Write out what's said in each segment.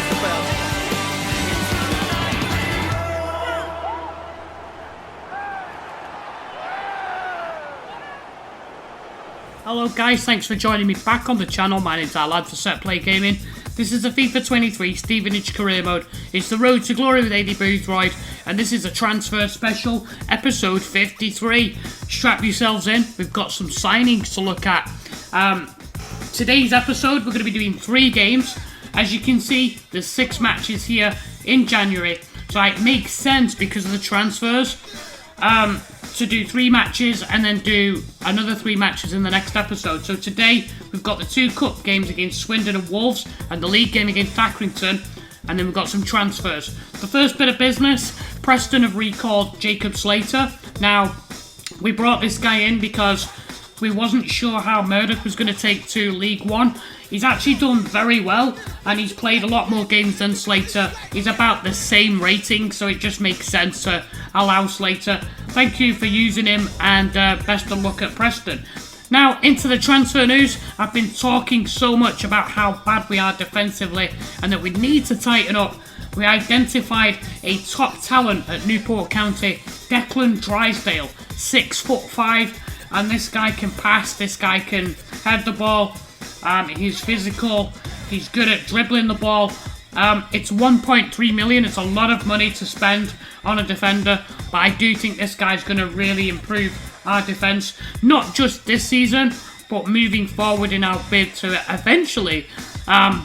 it's about. Hello guys, thanks for joining me back on the channel. My name's Lad for Set Play Gaming. This is the FIFA 23 Stevenage career mode. It's the road to glory with Aidy Boothroyd, and this is a transfer special, episode 53. Strap yourselves in, we've got some signings to look at. Today's episode, we're going to be doing 3 games. As you can see, there's 6 matches here in January, so it makes sense because of the transfers. To do 3 matches and then do another 3 matches in the next episode. So today we've got the 2 cup games against Swindon and Wolves and the league game against Accrington, and then we've got some transfers. The first bit of business, Preston have recalled Jacob Slater. Now, we brought this guy in because we wasn't sure how Murdoch was going to take to League One. He's actually done very well, and he's played a lot more games than Slater. He's about the same rating, so it just makes sense to allow Slater. Thank you for using him, and best of luck at Preston. Now, into the transfer news. I've been talking so much about how bad we are defensively, and that we need to tighten up. We identified a top talent at Newport County, Declan Drysdale, 6'5", and this guy can pass, this guy can head the ball. He's physical, he's good at dribbling the ball. It's 1.3 million, it's a lot of money to spend on a defender, but I do think this guy's going to really improve our defence, not just this season, but moving forward in our bid to eventually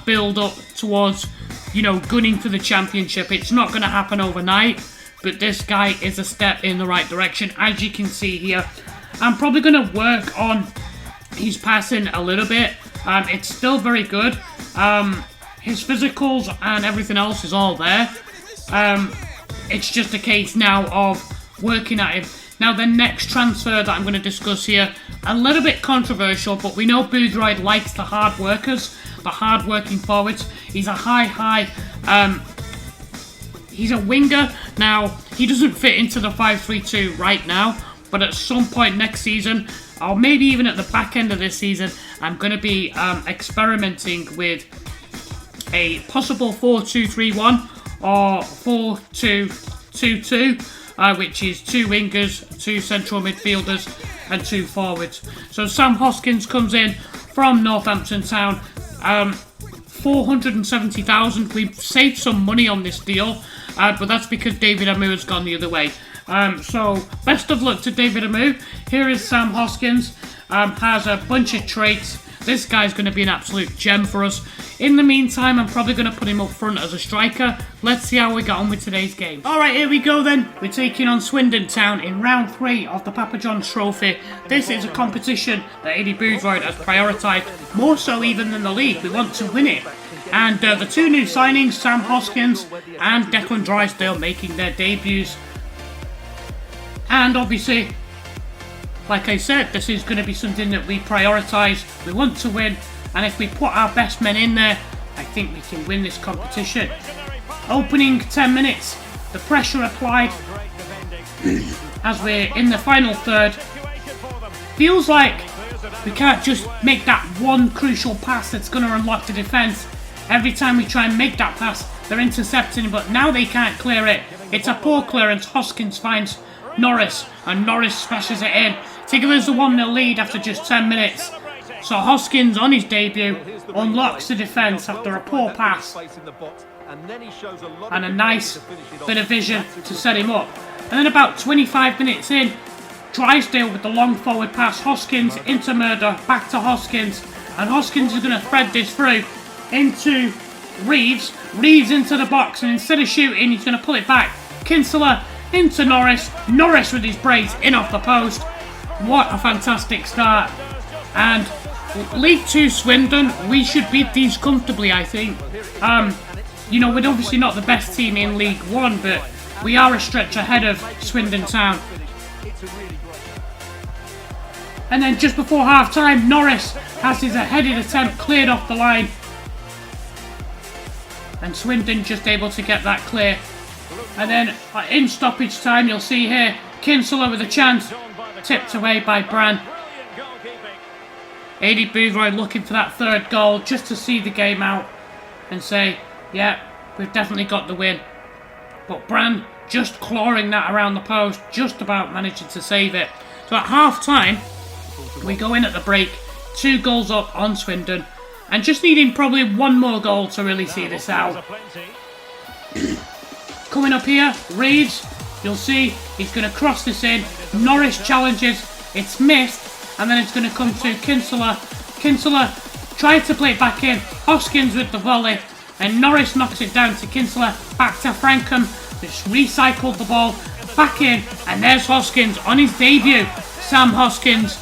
build up towards, gunning for the championship. It's not going to happen overnight, but this guy is a step in the right direction. As you can see here, I'm probably going to work on his passing a little bit. It's still very good. His physicals and everything else is all there. It's just a case now of working at him. Now, the next transfer that I'm going to discuss here, a little bit controversial, but we know Boothroyd likes the hard workers, the hard working forwards. He's a he's a winger. Now, he doesn't fit into the 5-3-2 right now, but at some point next season, or maybe even at the back end of this season, I'm going to be experimenting with a possible 4-2-3-1 or 4-2-2-2, which is 2 wingers, 2 central midfielders and 2 forwards. So Sam Hoskins comes in from Northampton Town, 470,000. We've saved some money on this deal, but that's because David Amu has gone the other way. So best of luck to David Amu. Here is Sam Hoskins, has a bunch of traits. This guy's going to be an absolute gem for us. In the meantime, I'm probably going to put him up front as a striker. Let's see how we get on with today's game. Alright, here we go then. We're taking on Swindon Town in round 3 of the Papa John's Trophy. This is a competition that Aidy Boothroyd has prioritised, more so even than the league. We want to win it. And the 2 new signings, Sam Hoskins and Declan Drysdale, making their debuts. And obviously, like I said, this is going to be something that we prioritise. We want to win, and if we put our best men in there, I think we can win this competition. Opening 10 minutes, the pressure applied as we're in the final third. Feels like we can't just make that one crucial pass that's going to unlock the defence. Every time we try and make that pass, they're intercepting, but now they can't clear it. It's a poor clearance. Hoskins finds Norris, and Norris smashes it in to give us the 1-0 lead after just 10 minutes. So Hoskins, on his debut, unlocks the defence after a poor pass and a nice bit of vision to set him up. And then about 25 minutes in, Drysdale with the long forward pass, Hoskins into Murdoch, back to Hoskins, and Hoskins is going to thread this through into Reeves. Reeves into the box, and instead of shooting, he's going to pull it back. Kinsella into Norris. Norris with his brace in off the post. What a fantastic start. And League 2 Swindon, we should beat these comfortably, I think. We're obviously not the best team in League 1, but we are a stretch ahead of Swindon Town. And then just before half time, Norris has his headed attempt cleared off the line. And Swindon just able to get that clear. And then in stoppage time, you'll see here, Kinsella with a chance, tipped away by Bran. Aidy Boothroyd looking for that 3rd goal just to see the game out and say, Yeah, we've definitely got the win. But Bran just clawing that around the post, just about managing to save it. So at half-time, we go in at the break, 2 goals up on Swindon, and just needing probably 1 more goal to really see this out. Coming up here, Reeves, you'll see he's going to cross this in. Norris challenges, it's missed, and then it's going to come to Kinsella. Kinsella tried to play it back in, Hoskins with the volley, and Norris knocks it down to Kinsella, back to Frankham, just recycled the ball, back in, and there's Hoskins on his debut. Sam Hoskins.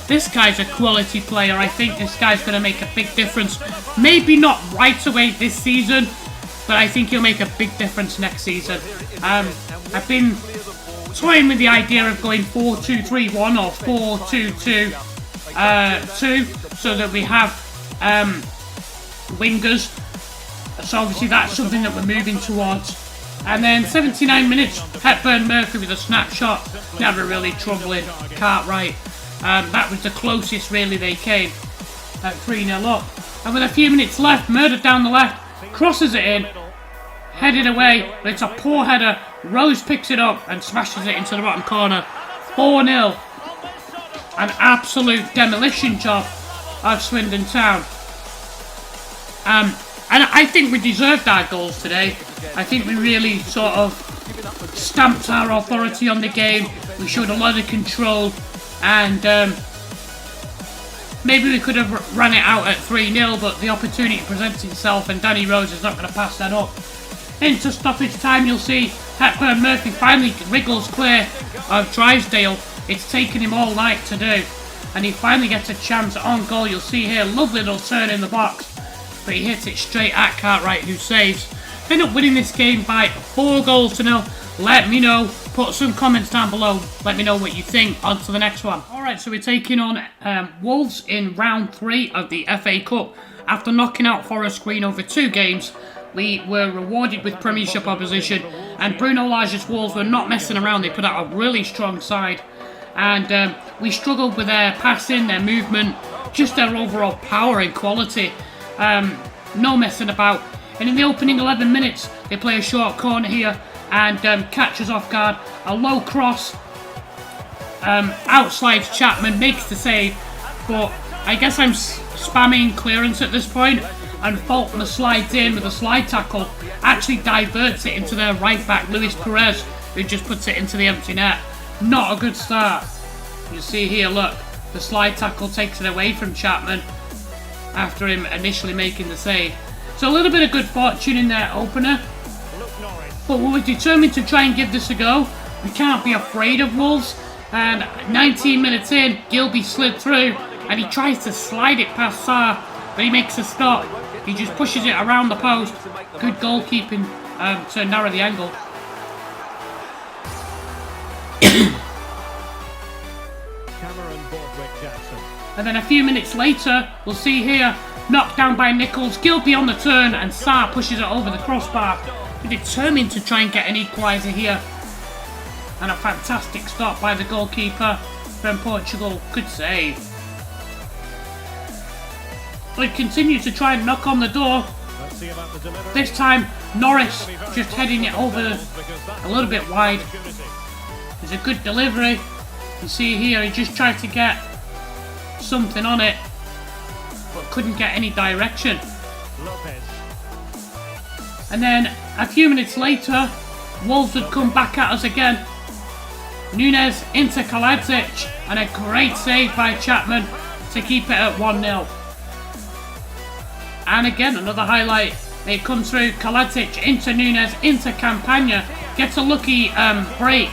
This guy's a quality player. I think this guy's going to make a big difference. Maybe not right away this season, but I think he'll make a big difference next season. I've been toying with the idea of going 4-2-3-1 or 4-2-2-2, so that we have wingers. So obviously that's something that we're moving towards. And then 79 minutes, Hepburn Murphy with a snapshot. Never really troubling Cartwright. That was the closest really they came at 3-0 up. And with a few minutes left, Murder down the left, crosses it in, headed away, but it's a poor header. Rose picks it up and smashes it into the bottom corner. 4-0. An absolute demolition job of Swindon Town. And I think we deserved our goals today. I think we really sort of stamped our authority on the game. We showed a lot of control, and maybe we could have run it out at 3-0, but the opportunity presents itself, and Danny Rose is not going to pass that up. Into stoppage time, you'll see Hepburn Murphy finally wriggles clear of Drysdale. It's taken him all night to do, and he finally gets a chance on goal. You'll see here, lovely little turn in the box, but he hits it straight at Cartwright, who saves. They end up winning this game by 4-0. Let me know. Put some comments down below. Let me know what you think. On to the next one. Alright, so we're taking on Wolves in round 3 of the FA Cup. After knocking out Forest Green over 2 games, we were rewarded with Premiership opposition. And Bruno Lage's Wolves were not messing around. They put out a really strong side. And we struggled with their passing, their movement, just their overall power and quality. No messing about. And in the opening 11 minutes, they play a short corner here and catches off guard. A low cross, outslides Chapman, makes the save. But I guess I'm spamming clearance at this point, and Faulkner slides in with a slide tackle, actually diverts it into their right back, Luis Perez, who just puts it into the empty net. Not a good start. You see here, look, the slide tackle takes it away from Chapman after him initially making the save. So a little bit of good fortune in their opener, but we were determined to try and give this a go. We can't be afraid of Wolves, and 19 minutes in, Gilby slid through, and he tries to slide it past Sarr, but he makes a stop. He just pushes it around the post. Good goalkeeping to narrow the angle. And then a few minutes later, we'll see here, knocked down by Nichols, Gilby on the turn, and Sarr pushes it over the crossbar. We're determined to try and get an equaliser here. And a fantastic stop by the goalkeeper from Portugal. Good save. We continue to try and knock on the door. This time, Norris just heading it over a little bit wide. There's a good delivery. You see here, he just tried to get something on it, but couldn't get any direction. And then a few minutes later, Wolves would come back at us again. Nunes into Kaladzic, and a great save by Chapman to keep it at 1-0. And again, another highlight. It comes through, Kaladzic into Nunes, into Campagna. Gets a lucky break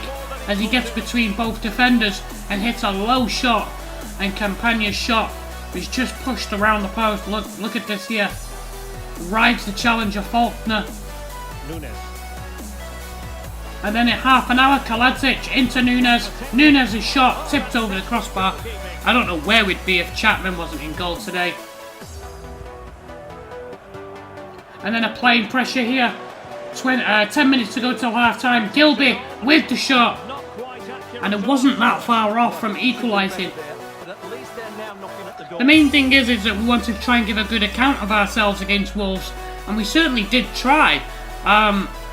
as he gets between both defenders and hits a low shot. And Campagna's shot is just pushed around the post. Look at this here. Rides the challenger Faulkner. And then in half an hour, Kaladzic into Nunes. Nunes' shot tipped over the crossbar. I don't know where we'd be if Chapman wasn't in goal today. And then applying pressure here. 10 minutes to go till half time. Gilby with the shot. And it wasn't that far off from equalising. The main thing is that we want to try and give a good account of ourselves against Wolves. and we certainly did try.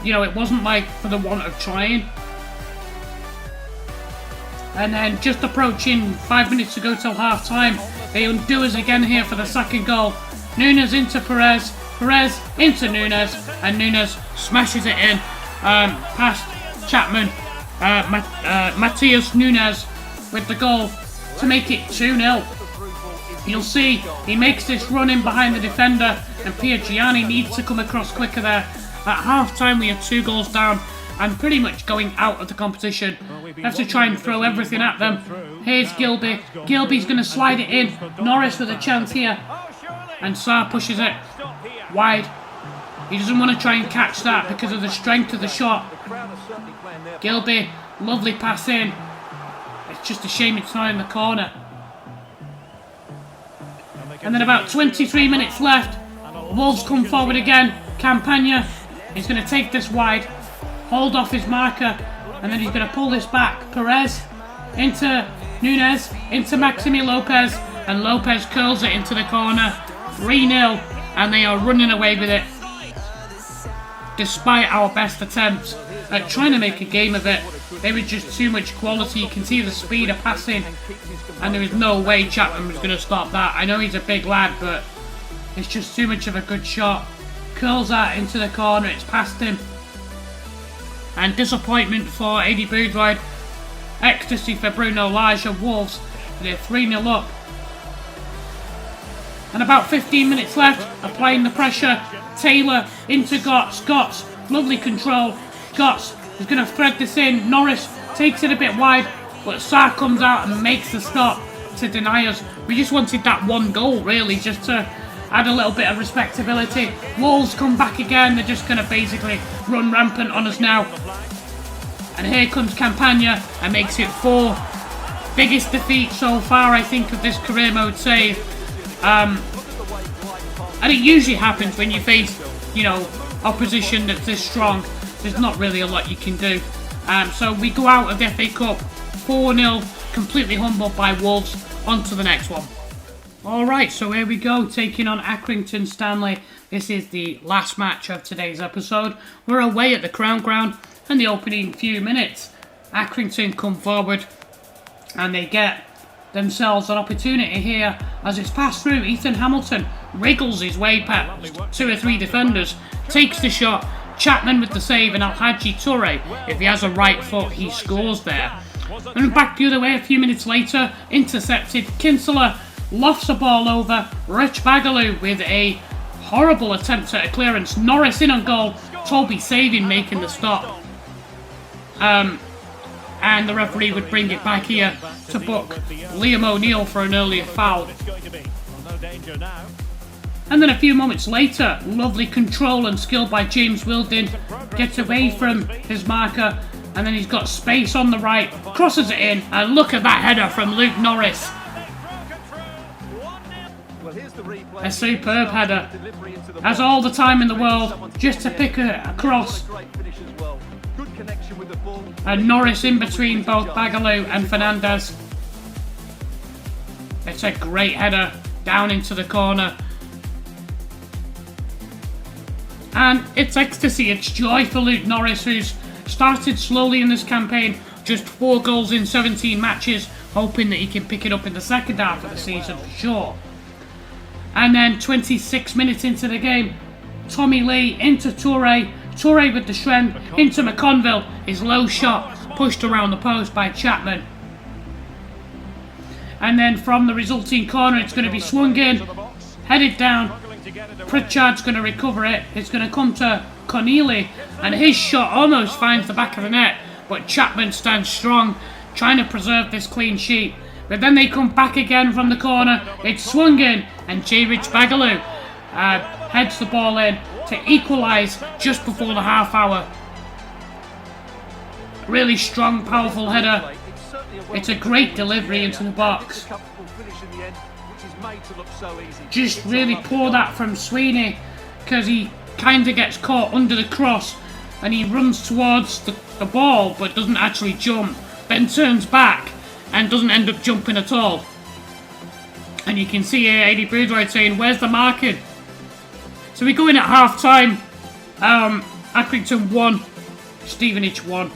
You know, it wasn't like for the want of trying. And then just approaching 5 minutes to go till half time, they undo us again here for the second goal. Nunes into Perez, Perez into Nunes, and Nunes smashes it in past Chapman. Matheus Nunes with the goal to make it 2-0. You'll see he makes this run in behind the defender, and Gianni needs to come across quicker there. At half time we are 2 goals down and pretty much going out of the competition. Have to try and throw everything at them. Here's Gilby. Gilby's going to slide it in. Norris with a chance here, and Sarr pushes it wide. He doesn't want to try and catch that because of the strength of the shot. Gilby, lovely pass in. It's just a shame it's not in the corner. And then about 23 minutes left. Wolves come forward again. Campagna is going to take this wide, hold off his marker, and then he's going to pull this back. Perez into Nunes, into Maximi Lopez, and Lopez curls it into the corner. 3-0, and they are running away with it, despite our best attempts at trying to make a game of it. There was just too much quality. You can see the speed of passing, and there was no way Chapman was going to stop that. I know he's a big lad, but it's just too much of a good shot. Curls that into the corner, it's past him. And disappointment for Aidy Boothroyd. Ecstasy for Bruno Lage of Wolves. They're 3-0 up. And about 15 minutes left, applying the pressure. Taylor into Gotts. Gotts, lovely control. Gotts is going to thread this in. Norris takes it a bit wide, but Sarr comes out and makes the stop to deny us. We just wanted that one goal, really, just to add a little bit of respectability. Wolves come back again. They're just going to basically run rampant on us now. And here comes Campagna and makes it 4. Biggest defeat so far, I think, of this career mode save. And it usually happens when you face, you know, opposition that's this strong. There's not really a lot you can do. So we go out of the FA Cup 4-0, completely humbled by Wolves. On to the next one. Alright, so here we go, taking on Accrington Stanley. This is the last match of today's episode. We're away at the Crown Ground, and the opening few minutes, Accrington come forward, and they get themselves an opportunity here as it's passed through. Ethan Hamilton wriggles his way past 2 or 3 defenders, takes the shot. Chapman with the save, and Alhaji Toure, if he has a right foot, he scores there. And back the other way a few minutes later, intercepted. Kinsella lofts the ball over. Rich Bagaloo with a horrible attempt at a clearance. Norris in on goal. Toby saving, making the stop. And the referee would bring it back here to book Liam O'Neill for an earlier foul. And then a few moments later, lovely control and skill by James Wildin. Gets away from his marker, and then he's got space on the right. Crosses it in, and look at that header from Luke Norris. A superb header. Has all the time in the world just to pick a cross. And Norris in between both Bagaloo and Fernandez. It's a great header down into the corner. And it's ecstasy, it's joy for Luke Norris, who's started slowly in this campaign. Just 4 goals in 17 matches, hoping that he can pick it up in the second half of the season for sure. And then 26 minutes into the game, Tommy Lee into Toure. Toure with the strength into McConville. His low shot pushed around the post by Chapman. And then from the resulting corner, it's going to be swung in, headed down. Pritchard's going to recover it. It's going to come to Corneli, and his shot almost finds the back of the net, but Chapman stands strong, trying to preserve this clean sheet. But then they come back again from the corner. It's swung in, and J. Rich Bagaloo heads the ball in to equalise just before the half hour. Really strong, powerful header. It's a great delivery into the box. Just really poor that from Sweeney, because he kind of gets caught under the cross and he runs towards the ball but doesn't actually jump, then turns back and doesn't end up jumping at all. And you can see here Aidy Boothroyd saying, "Where's the marking?" So we go in at half-time. Accrington 1, Stevenage 1.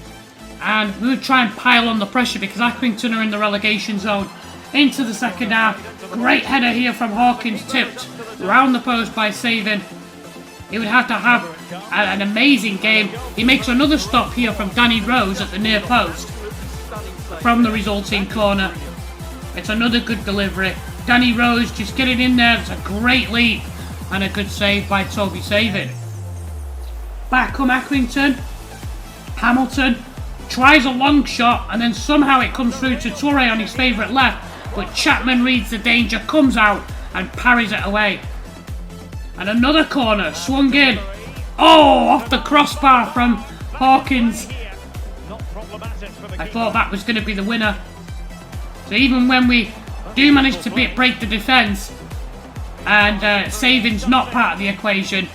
And we would try and pile on the pressure because Accrington are in the relegation zone. Into the second half. Great header here from Hawkins, tipped round the post by Savin. He would have to have an amazing game. He makes another stop here from Danny Rose at the near post from the resulting corner. It's another good delivery. Danny Rose just getting in there. It's a great leap and a good save by Toby Savin. Back come Accrington. Hamilton tries a long shot and then somehow it comes through to Toure on his favourite left, but Chapman reads the danger, comes out and parries it away. And another corner swung in. Oh, off the crossbar from Hawkins. I thought that was going to be the winner. So even when we do manage to break the defence and Savin's not part of the equation,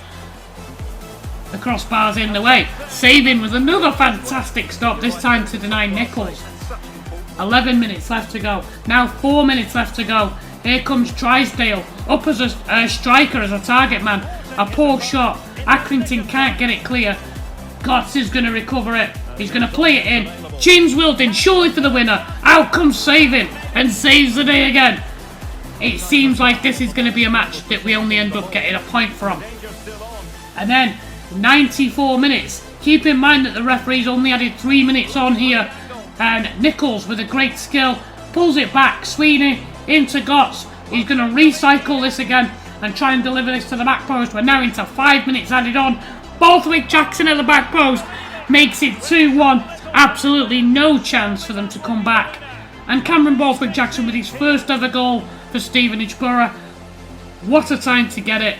the crossbar's in the way. Savin with another fantastic stop, this time to deny Nichols. 11 minutes left to go. Now 4 minutes left to go. Here comes Trisdale, up as a striker, as a target man. A poor shot. Accrington can't get it clear. Gotts is going to recover it. He's going to play it in. James Wilton, surely for the winner. Out comes Savin and saves the day again. It seems like this is going to be a match that we only end up getting a point from. And then 94 minutes. Keep in mind that the referees only added 3 minutes on here. And Nichols, with a great skill, pulls it back. Sweeney into Gotts. He's going to recycle this again and try and deliver this to the back post. We're now into 5 minutes added on. Borthwick Jackson at the back post makes it 2-1. Absolutely no chance for them to come back. And Cameron Borthwick Jackson with his first ever goal for Stevenage Borough. What a time to get it.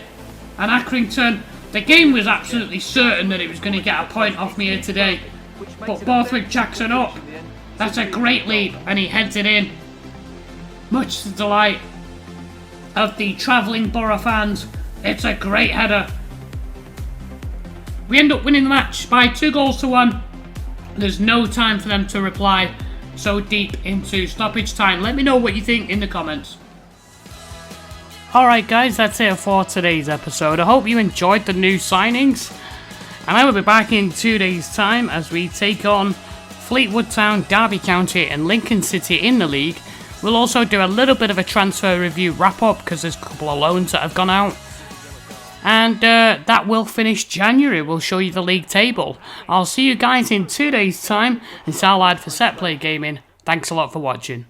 And Accrington, the game was absolutely certain that it was going to get a point off me here today. But Borthwick Jackson up. That's a great leap and he heads it in. Much to the delight of the travelling Borough fans. It's a great header. We end up winning the match by 2-1. There's no time for them to reply so deep into stoppage time. Let me know what you think in the comments. Alright guys, that's it for today's episode. I hope you enjoyed the new signings. And I will be back in 2 days' time as we take on Fleetwood Town, Derby County and Lincoln City in the league. We'll also do a little bit of a transfer review wrap up because there's a couple of loans that have gone out. And that will finish January. We'll show you the league table. I'll see you guys in 2 days' time. It's our lad for Set Play Gaming. Thanks a lot for watching.